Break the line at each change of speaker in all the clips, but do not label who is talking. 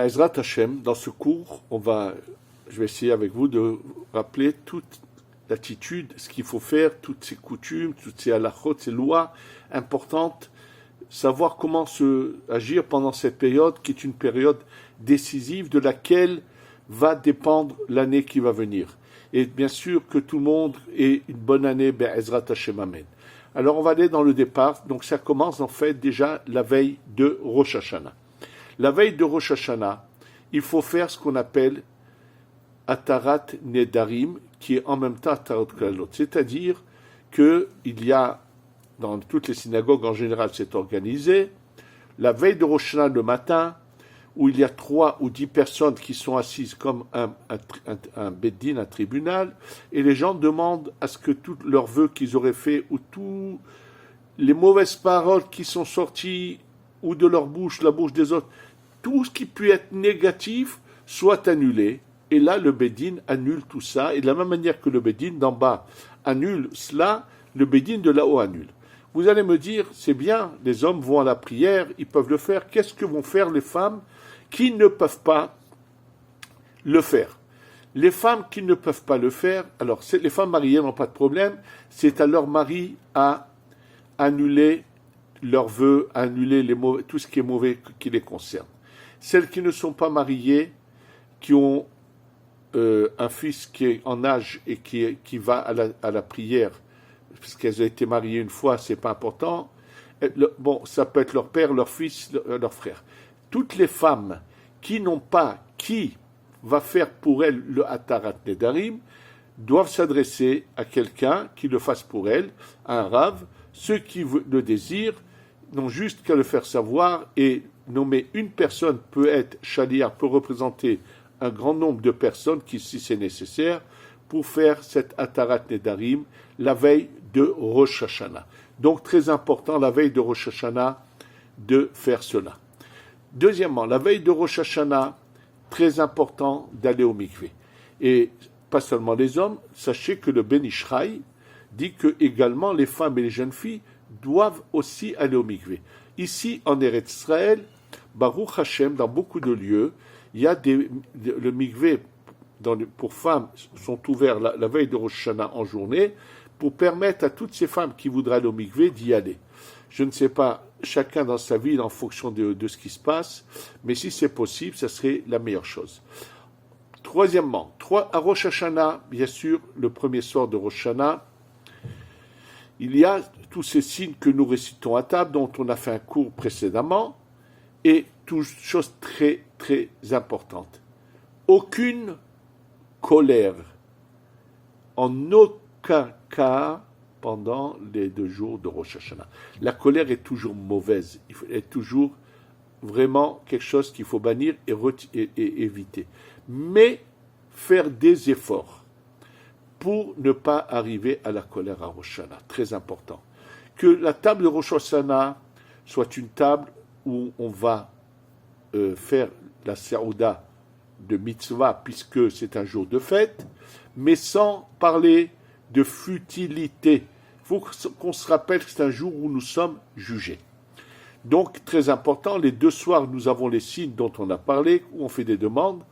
Be'ezrat Hashem, dans ce cours, je vais essayer avec vous de rappeler toute l'attitude, ce qu'il faut faire, toutes ces coutumes, toutes ces halachot, ces lois importantes, savoir comment agir pendant cette période qui est une période décisive de laquelle va dépendre l'année qui va venir. Et bien sûr que tout le monde ait une bonne année, Be'ezrat Hashem Amen. Alors on va aller dans le départ, donc ça commence en fait déjà la veille de Rosh Hashanah. La veille de Rosh Hashanah, il faut faire ce qu'on appelle Atarat Nedarim, qui est en même temps Atarat Kalalot. C'est-à-dire qu'il y a, dans toutes les synagogues en général, c'est organisé, la veille de Rosh Hashanah le matin, où il y a 3 ou 10 personnes qui sont assises comme un beddin, un tribunal, et les gens demandent à ce que tous leurs vœux qu'ils auraient faits, ou tous les mauvaises paroles qui sont sorties, ou de leur bouche, la bouche des autres, tout ce qui peut être négatif soit annulé. Et là, le beddin annule tout ça. Et de la même manière que le beddin d'en bas annule cela, le beddin de là-haut annule. Vous allez me dire, c'est bien, les hommes vont à la prière, ils peuvent le faire. Qu'est-ce que vont faire les femmes qui ne peuvent pas le faire? Les femmes qui ne peuvent pas le faire, alors les femmes mariées n'ont pas de problème, c'est à leur mari à annuler leurs vœux, annuler tout ce qui est mauvais qui les concerne. Celles qui ne sont pas mariées, qui ont un fils qui est en âge et qui va à la prière, parce qu'elles ont été mariées une fois, c'est pas important. Ça peut être leur père, leur fils, leur frère. Toutes les femmes qui n'ont pas, qui va faire pour elles le Atarat Nedarim, doivent s'adresser à quelqu'un qui le fasse pour elles, à un rave. Ceux qui le désirent n'ont juste qu'à le faire savoir et nommer une personne peut être shaliach, peut représenter un grand nombre de personnes qui, si c'est nécessaire, pour faire cette Atarat Nedarim la veille de Rosh Hashanah. Donc très important la veille de Rosh Hashanah de faire cela. Deuxièmement, la veille de Rosh Hashanah, très important d'aller au mikvé. Et pas seulement les hommes, sachez que le Ben Ishraï dit que également les femmes et les jeunes filles doivent aussi aller au mikvé. Ici, en Eretz Israël, Baruch Hashem, dans beaucoup de lieux, il y a le mikvé pour femmes sont ouverts la veille de Rosh Hashanah en journée pour permettre à toutes ces femmes qui voudraient aller au mikvé d'y aller. Je ne sais pas, chacun dans sa ville en fonction de ce qui se passe, mais si c'est possible, ça serait la meilleure chose. Troisièmement, à Rosh Hashanah, bien sûr, le premier soir de Rosh Hashanah, il y a tous ces signes que nous récitons à table, dont on a fait un cours précédemment, et toute chose très, très importante. Aucune colère, en aucun cas, pendant les 2 jours de Rosh Hashanah. La colère est toujours mauvaise, elle est toujours vraiment quelque chose qu'il faut bannir et éviter. Mais faire des efforts pour ne pas arriver à la colère à Rosh Hashanah, très important. Que la table de Rosh Hashanah soit une table où on va faire la Saouda de mitzvah, puisque c'est un jour de fête, mais sans parler de futilité. Il faut qu'on se rappelle que c'est un jour où nous sommes jugés. Donc, très important, les 2 soirs, nous avons les signes dont on a parlé, où on fait des demandes,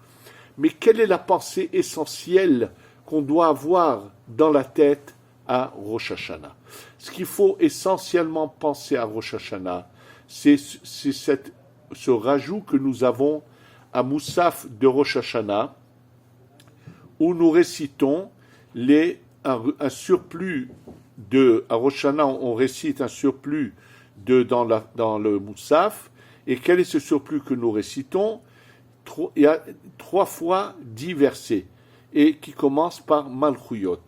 mais quelle est la pensée essentielle qu'on doit avoir dans la tête à Rosh Hashanah? Ce qu'il faut essentiellement penser à Rosh Hashanah, c'est ce rajout que nous avons à Moussaf de Rosh Hashanah, où nous récitons un surplus à Rosh Hashanah, on récite un surplus dans le Moussaf, et quel est ce surplus que nous récitons? Il y a 3 fois 10 versets, et qui commencent par Malchuyot.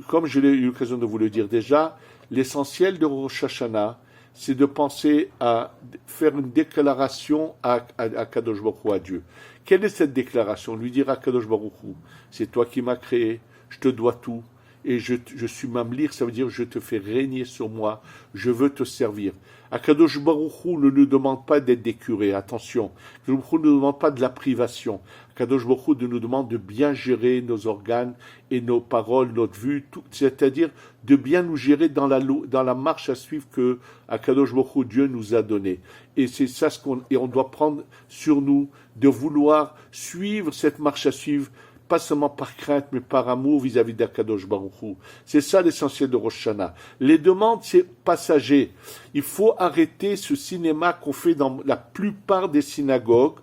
Comme je l'ai eu l'occasion de vous le dire déjà, l'essentiel de Rosh Hashanah, c'est de penser à faire une déclaration à Kadosh Baruch Hu, à Dieu. Quelle est cette déclaration? Lui dire à Kadosh Baruch Hu, c'est toi qui m'as créé, je te dois tout, et je suis mamlir, ça veut dire je te fais régner sur moi, je veux te servir. Akadosh Baruch Hu ne nous demande pas d'être des curés, attention. Akadosh Baruch Hu ne nous demande pas de la privation. Akadosh Baruch Hu nous demande de bien gérer nos organes et nos paroles, notre vue, c'est-à-dire de bien nous gérer dans la marche à suivre que Akadosh Baruch Hu, Dieu nous a donnée. Et c'est ça et on doit prendre sur nous de vouloir suivre cette marche à suivre, pas seulement par crainte, mais par amour vis-à-vis d'Akadosh Baruch Hu. C'est ça l'essentiel de Rosh Hashanah. Les demandes, c'est passager. Il faut arrêter ce cinéma qu'on fait dans la plupart des synagogues,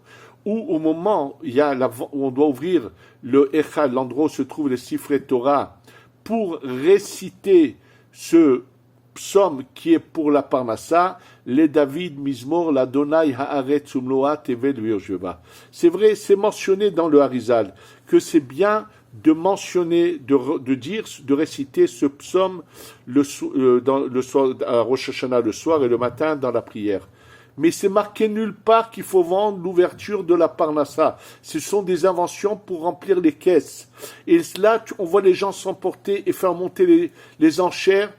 où au moment où on doit ouvrir le Echal, l'endroit où se trouvent les Sifrei Torah, pour réciter ce psaume qui est pour la Parnassa, les David, Mizmor, l'Adonai, Haaretz, Umloa, Teved, Virjeva. C'est vrai, c'est mentionné dans le Harizal, que c'est bien de mentionner, de dire, de réciter ce psaume le soir, à Rosh Hashanah le soir et le matin dans la prière. Mais c'est marqué nulle part qu'il faut vendre l'ouverture de la Parnassa. Ce sont des inventions pour remplir les caisses. Et là, on voit les gens s'emporter et faire monter les enchères,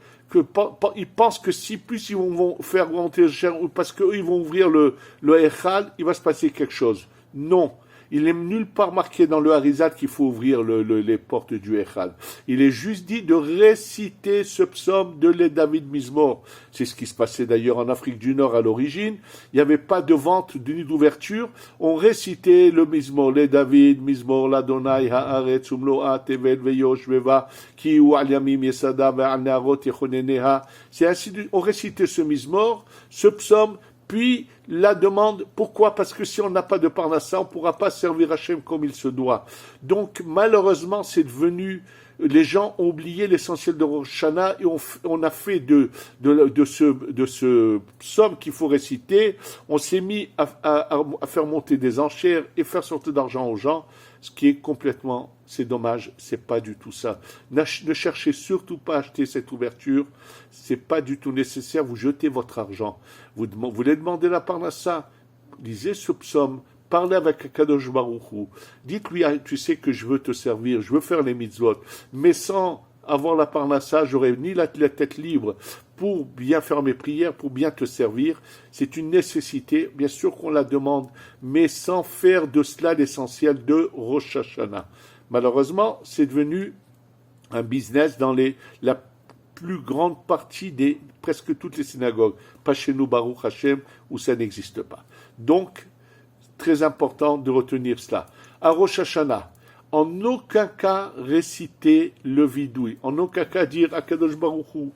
ils pensent que si plus ils vont faire monter les enchères, parce qu'eux ils vont ouvrir le Echal, il va se passer quelque chose. Non. Il n'est nulle part marqué dans le Harizal qu'il faut ouvrir les portes du Echal. Il est juste dit de réciter ce psaume de les David Mizmor. C'est ce qui se passait d'ailleurs en Afrique du Nord à l'origine. Il n'y avait pas de vente ni d'ouverture. On récitait le Mizmor, les David Mizmor, l'Adonai, Haaretz, Umloa, Teved, Veyosh, Veva, Ki ou Al-Yamim, Yesada, Ve'al-Neharot, Yechoneneha. C'est ainsi, on récitait ce Mizmor, ce psaume. Puis la demande, pourquoi? Parce que si on n'a pas de Parnassa, on ne pourra pas servir Hachem comme il se doit. Donc malheureusement, c'est devenu, les gens ont oublié l'essentiel de Rosh Hashanah et on a fait de ce psaume qu'il faut réciter, on s'est mis à faire monter des enchères et faire sortir d'argent aux gens, ce qui est complètement, c'est dommage, c'est pas du tout ça. Ne cherchez surtout pas à acheter cette ouverture, c'est pas du tout nécessaire, vous jetez votre argent. Vous voulez demander la Parnassa, lisez ce psaume, parlez avec Akadosh Baruch Hu, dites-lui, tu sais que je veux te servir, je veux faire les mitzvot, mais sans avoir la Parnassa, j'aurais ni la tête libre pour bien faire mes prières, pour bien te servir. C'est une nécessité, bien sûr qu'on la demande, mais sans faire de cela l'essentiel de Rosh Hashanah. Malheureusement, c'est devenu un business dans la plus grande partie des presque toutes les synagogues. Pas chez nous, Baruch Hashem, où ça n'existe pas. Donc, très important de retenir cela. À Rosh Hashanah, en aucun cas réciter le vidouille, en aucun cas dire Akadosh Baruch Hu,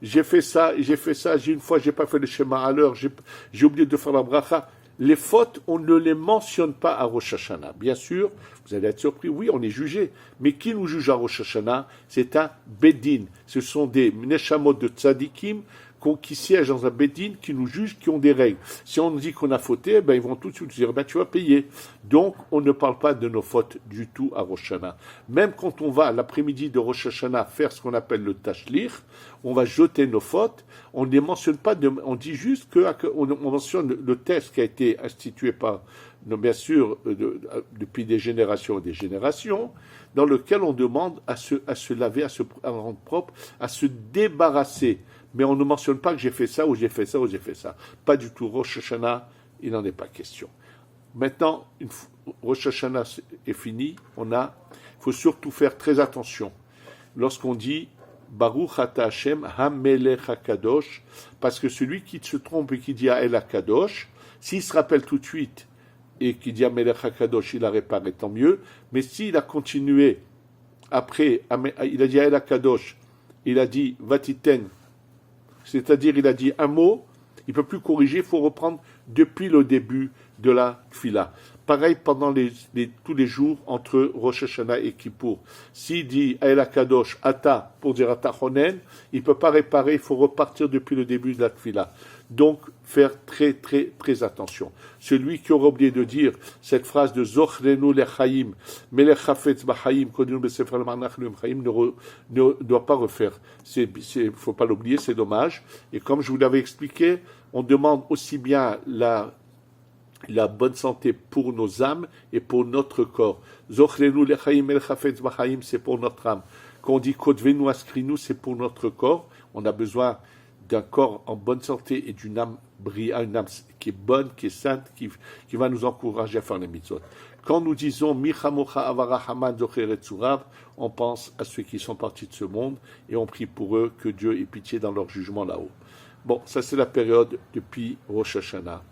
j'ai fait ça, j'ai une fois, j'ai pas fait le schéma à l'heure, j'ai oublié de faire la bracha. Les fautes, on ne les mentionne pas à Rosh Hashanah. Bien sûr, vous allez être surpris, oui, on est jugé. Mais qui nous juge à Rosh Hashanah? C'est un Bedin. Ce sont des Neshamot de Tzadikim qui siègent dans un Bedin, qui nous jugent, qui ont des règles. Si on nous dit qu'on a fauté, ils vont tout de suite dire, tu vas payer. Donc, on ne parle pas de nos fautes du tout à Rosh Hashanah. Même quand on va, l'après-midi de Rosh Hashanah, faire ce qu'on appelle le Tashlich, on va jeter nos fautes, on ne les mentionne pas, on dit juste qu'on mentionne le test qui a été institué par, bien sûr, depuis des générations et des générations, dans lequel on demande à se laver, à rendre propre, à se débarrasser. Mais on ne mentionne pas que j'ai fait ça, ou j'ai fait ça, ou j'ai fait ça. Pas du tout. Rosh Hashanah, il n'en est pas question. Maintenant, Rosh Hashanah est fini, il faut surtout faire très attention. Lorsqu'on dit Baruch Ata Hashem HaMelech HaKadosh, parce que celui qui se trompe et qui dit El HaKadosh, s'il se rappelle tout de suite et qui dit HaMelech HaKadosh, il a réparé, tant mieux. Mais s'il a continué après, il a dit El HaKadosh, il a dit Vatiten, c'est-à-dire il a dit un mot, il ne peut plus corriger, il faut reprendre depuis le début de la Tfila. Pareil pendant tous les jours entre Rosh Hashanah et Kippour. S'il dit El HaKadosh, Ata, pour dire Ata Chonen, il ne peut pas réparer, il faut repartir depuis le début de la Tfila. Donc, faire très, très, très attention. Celui qui aura oublié de dire cette phrase de Zochrenu lechaim, Melech Chafetz b'chaim, Kodinu b'sefer al-Manach lechaim, ne doit pas refaire. Il ne faut pas l'oublier, c'est dommage. Et comme je vous l'avais expliqué, on demande aussi bien la bonne santé pour nos âmes et pour notre corps. Zochrenu lechaim, Melech Chafetz b'chaim, c'est pour notre âme. Quand on dit Kodvenu Askrinu, c'est pour notre corps. On a besoin d'un corps en bonne santé et d'une âme bria, une âme qui est bonne, qui est sainte, qui va nous encourager à faire les mitzvot. Quand nous disons Michamocha Avara Haman Zocheret Surav, on pense à ceux qui sont partis de ce monde et on prie pour eux que Dieu ait pitié dans leur jugement là-haut. Bon, ça c'est la période depuis Rosh Hashanah.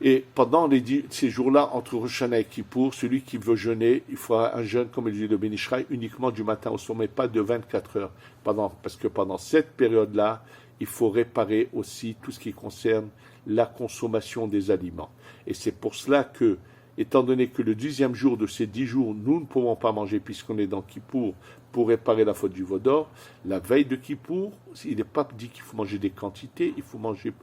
Et pendant ces jours-là, entre Rosh Hashanah et Kippour, celui qui veut jeûner, il fera un jeûne, comme il dit le Ben Ish Chai, uniquement du matin au sommet, pas de 24 heures. Parce que pendant cette période-là, il faut réparer aussi tout ce qui concerne la consommation des aliments. Et c'est pour cela que, étant donné que le 10e jour de ces 10 jours, nous ne pouvons pas manger puisqu'on est dans Kippour pour réparer la faute du veau d'or, la veille de Kippour, il n'est pas dit qu'il faut manger des quantités, il faut manger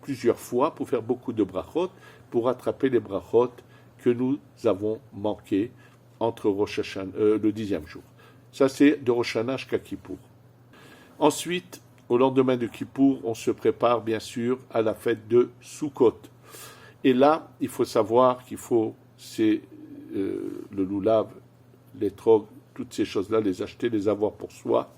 plusieurs fois pour faire beaucoup de brachot, pour rattraper les brachot que nous avons manqués entre Rosh Hashanah, le 10e jour. Ça, c'est de Rosh Hashanah jusqu'à Kippour. Ensuite, au lendemain de Kippour, on se prépare bien sûr à la fête de Sukkot. Et là, il faut savoir qu'il faut, le loulav, les trogs, toutes ces choses-là, les acheter, les avoir pour soi.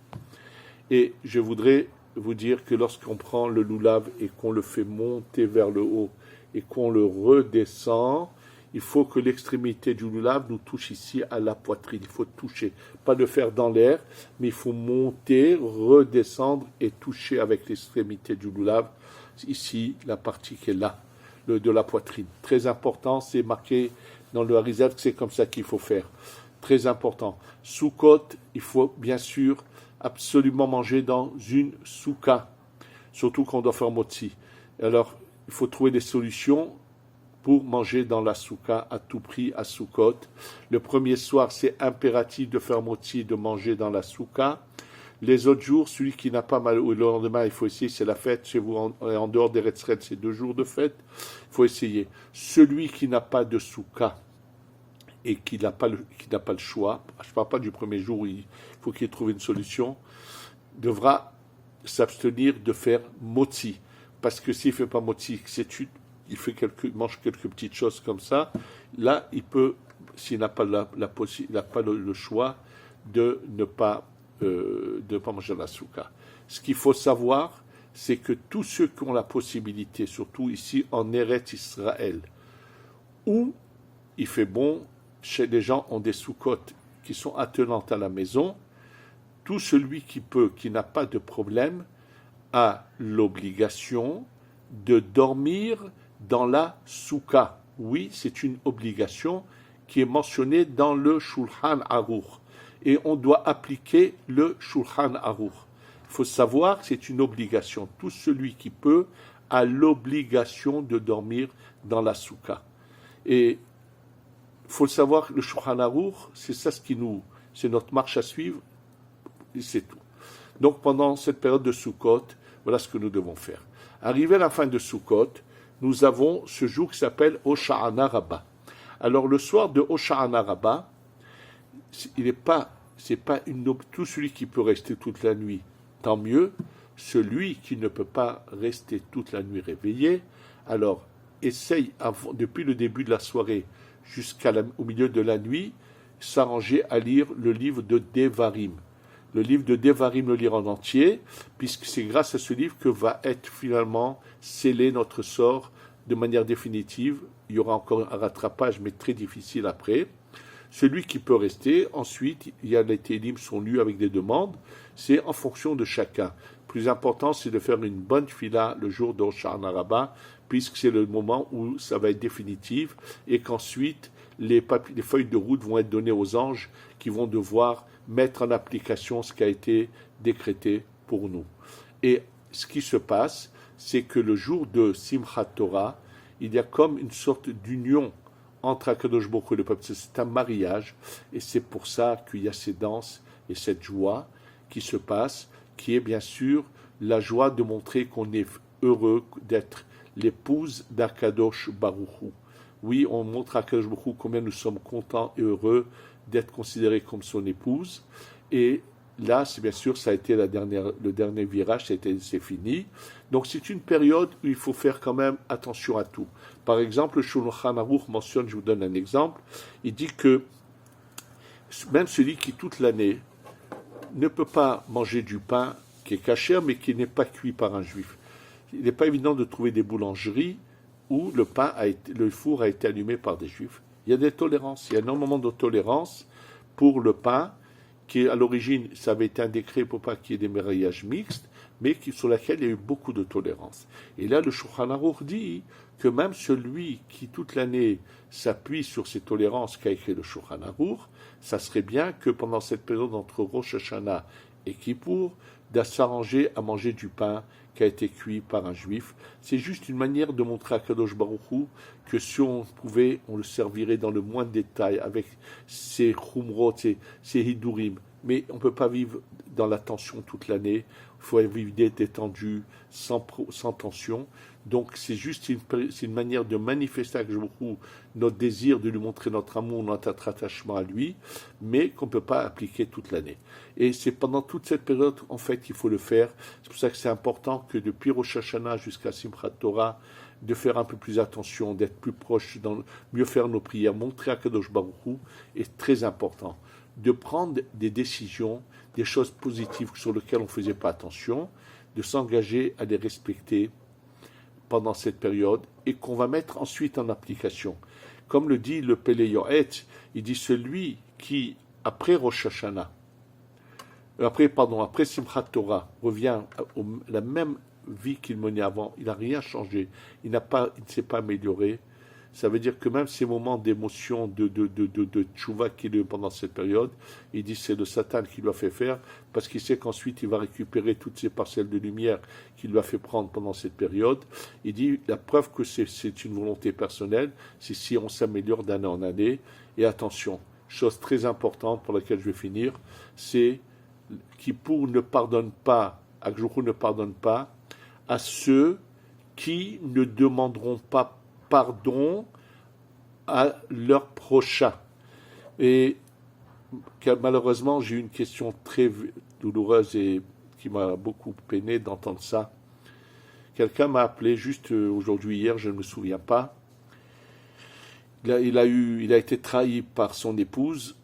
Et je voudrais vous dire que lorsqu'on prend le loulav et qu'on le fait monter vers le haut et qu'on le redescend, il faut que l'extrémité du loulav nous touche ici à la poitrine. Il faut toucher, pas le faire dans l'air, mais il faut monter, redescendre et toucher avec l'extrémité du loulav, ici, la partie qui est là, de la poitrine. Très important, c'est marqué dans le Harizal que c'est comme ça qu'il faut faire. Très important. Sukkot, il faut bien sûr absolument manger dans une souka, surtout quand on doit faire motzi. Alors, il faut trouver des solutions pour manger dans la souka à tout prix à Sukkot. Le premier soir, c'est impératif de faire motzi, de manger dans la souka. Les autres jours, celui qui n'a pas mal, ou le lendemain, il faut essayer, c'est la fête chez vous, en dehors des Retzret, c'est 2 jours de fête, il faut essayer. Celui qui n'a pas de souka et qui n'a pas le choix, je ne parle pas du premier jour où il faut qu'il trouve une solution, devra s'abstenir de faire motzi. Parce que s'il ne fait pas motzi, il mange quelques petites choses comme ça, là, il peut, s'il n'a pas le choix, de ne pas manger la souka. Ce qu'il faut savoir, c'est que tous ceux qui ont la possibilité, surtout ici en Eretz Israël, où il fait bon, chez les gens ont des soukottes qui sont attenantes à la maison, tout celui qui peut, qui n'a pas de problème, a l'obligation de dormir dans la souka. Oui, c'est une obligation qui est mentionnée dans le Shulchan Aruch. Et on doit appliquer le Shulchan Aruch. Il faut savoir que c'est une obligation. Tout celui qui peut a l'obligation de dormir dans la souka. Et il faut le savoir, le Shulchan Aruch, c'est ça c'est notre marche à suivre, et c'est tout. Donc pendant cette période de Sukkot, voilà ce que nous devons faire. Arrivé à la fin de Sukkot, nous avons ce jour qui s'appelle Hosha'ana Rabbah. Alors le soir de Hosha'ana Rabbah, tout celui qui peut rester toute la nuit, tant mieux. Celui qui ne peut pas rester toute la nuit réveillé, alors essaye depuis le début de la soirée jusqu'au milieu de la nuit, s'arranger à lire le livre de Devarim. Le livre de Devarim, le lire en entier, puisque c'est grâce à ce livre que va être finalement scellé notre sort de manière définitive. Il y aura encore un rattrapage, mais très difficile après. Celui qui peut rester, ensuite, il y a les télim sont lus avec des demandes, c'est en fonction de chacun. Le plus important, c'est de faire une bonne fila le jour d'Hosha'ana Rabbah, puisque c'est le moment où ça va être définitif, et qu'ensuite, les feuilles de route vont être données aux anges qui vont devoir mettre en application ce qui a été décrété pour nous. Et ce qui se passe, c'est que le jour de Simchat Torah, il y a comme une sorte d'union entre Akadosh Baruch Hu et le peuple. C'est un mariage, et c'est pour ça qu'il y a ces danses et cette joie qui se passe, qui est bien sûr la joie de montrer qu'on est heureux d'être l'épouse d'Akadosh Baruch Hu. Oui, on montre à Akadosh Baruch Hu combien nous sommes contents et heureux d'être considérés comme son épouse. Et là, c'est bien sûr, ça a été le dernier virage, c'est fini. Donc c'est une période où il faut faire quand même attention à tout. Par exemple, le Shulchan Aruch mentionne, je vous donne un exemple, il dit que même celui qui toute l'année ne peut pas manger du pain qui est caché, mais qui n'est pas cuit par un juif. Il n'est pas évident de trouver des boulangeries où le four a été allumé par des juifs. Il y a des tolérances, il y a énormément de tolérance pour le pain, qui à l'origine, ça avait été un décret pour pas qu'il y ait des mariages mixtes, mais sur laquelle il y a eu beaucoup de tolérance. Et là, le Shulchan Aruch dit que même celui qui toute l'année s'appuie sur ces tolérances qu'a écrit le Shulchan Aruch, ça serait bien que pendant cette période entre Rosh Hashanah et Kippour, de s'arranger à manger du pain qui a été cuit par un juif. C'est juste une manière de montrer à Kadosh Baruch Hu que si on pouvait, on le servirait dans le moindre détail, avec ses chumrot, ses hidurim. Mais on ne peut pas vivre dans la tension toute l'année. Il faut vivre détendu, sans tension. Donc c'est juste une manière de manifester à Kadosh Baruch Hu notre désir de lui montrer notre amour, notre attachement à lui, mais qu'on ne peut pas appliquer toute l'année. Et c'est pendant toute cette période, en fait, qu'il faut le faire. C'est pour ça que c'est important que depuis Rosh Hashanah jusqu'à Simchat Torah, de faire un peu plus attention, d'être plus proche, mieux faire nos prières, montrer à Kadosh Baruch Hu est très important. De prendre des décisions, des choses positives sur lesquelles on ne faisait pas attention, de s'engager à les respecter pendant cette période et qu'on va mettre ensuite en application. Comme le dit le Pele Yoet, il dit celui qui, après Rosh Hashanah, après Simchat Torah, revient à la même vie qu'il menait avant, il n'a rien changé, il ne s'est pas amélioré. Ça veut dire que même ces moments d'émotion, de tchouva qu'il a eu pendant cette période, il dit c'est le Satan qui lui a fait faire, parce qu'il sait qu'ensuite il va récupérer toutes ces parcelles de lumière qu'il lui a fait prendre pendant cette période. Il dit la preuve que c'est une volonté personnelle, c'est si on s'améliore d'année en année. Et attention, chose très importante pour laquelle je vais finir, c'est Kippour ne pardonne pas, Akjourou ne pardonne pas à ceux qui ne demanderont pas pardon à leur prochain. Et malheureusement, j'ai eu une question très douloureuse et qui m'a beaucoup peiné d'entendre ça. Quelqu'un m'a appelé juste aujourd'hui, hier, je ne me souviens pas. Il a été trahi par son épouse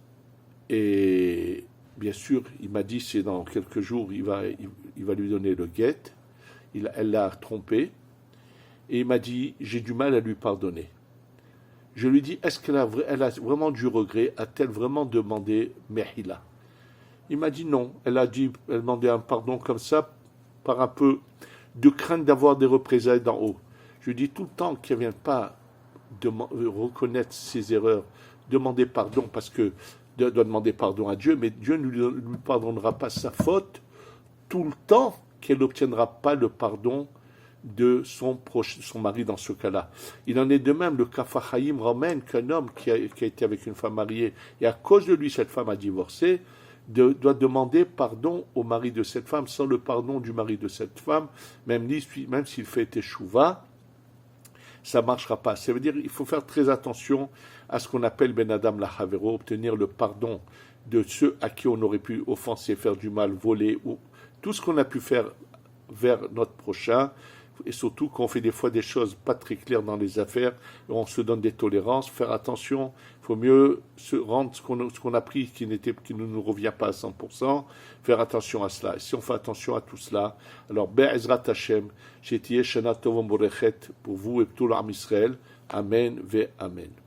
et bien sûr, il m'a dit c'est dans quelques jours, il va lui donner le guet. Elle l'a trompé. Et il m'a dit, j'ai du mal à lui pardonner. Je lui dis, est-ce qu'elle a vraiment du regret? A-t-elle vraiment demandé Mehila? Il m'a dit non. Elle a demandé un pardon comme ça, par un peu de crainte d'avoir des représailles d'en haut. Je lui dis tout le temps qu'elle ne vient pas reconnaître ses erreurs, demander pardon, parce que doit demander pardon à Dieu, mais Dieu ne lui pardonnera pas sa faute tout le temps qu'elle n'obtiendra pas le pardon de son mari dans ce cas-là. Il en est de même, le Kaf HaChaim ramène qu'un homme qui a été avec une femme mariée, et à cause de lui, cette femme a divorcé, doit demander pardon au mari de cette femme. Sans le pardon du mari de cette femme, même s'il fait teshuva, ça ne marchera pas. Ça veut dire qu'il faut faire très attention à ce qu'on appelle Ben Adam la Havero, obtenir le pardon de ceux à qui on aurait pu offenser, faire du mal, voler, ou tout ce qu'on a pu faire vers notre prochain. Et surtout quand on fait des fois des choses pas très claires dans les affaires, on se donne des tolérances, faire attention, il faut mieux se rendre ce qu'on a pris qui ne nous revient pas à 100%, faire attention à cela. Et si on fait attention à tout cela, alors Be'ezrat Hashem, Shetiye Shana Tovom Borechet pour vous et tout l'Am Israël. Amen ve Amen.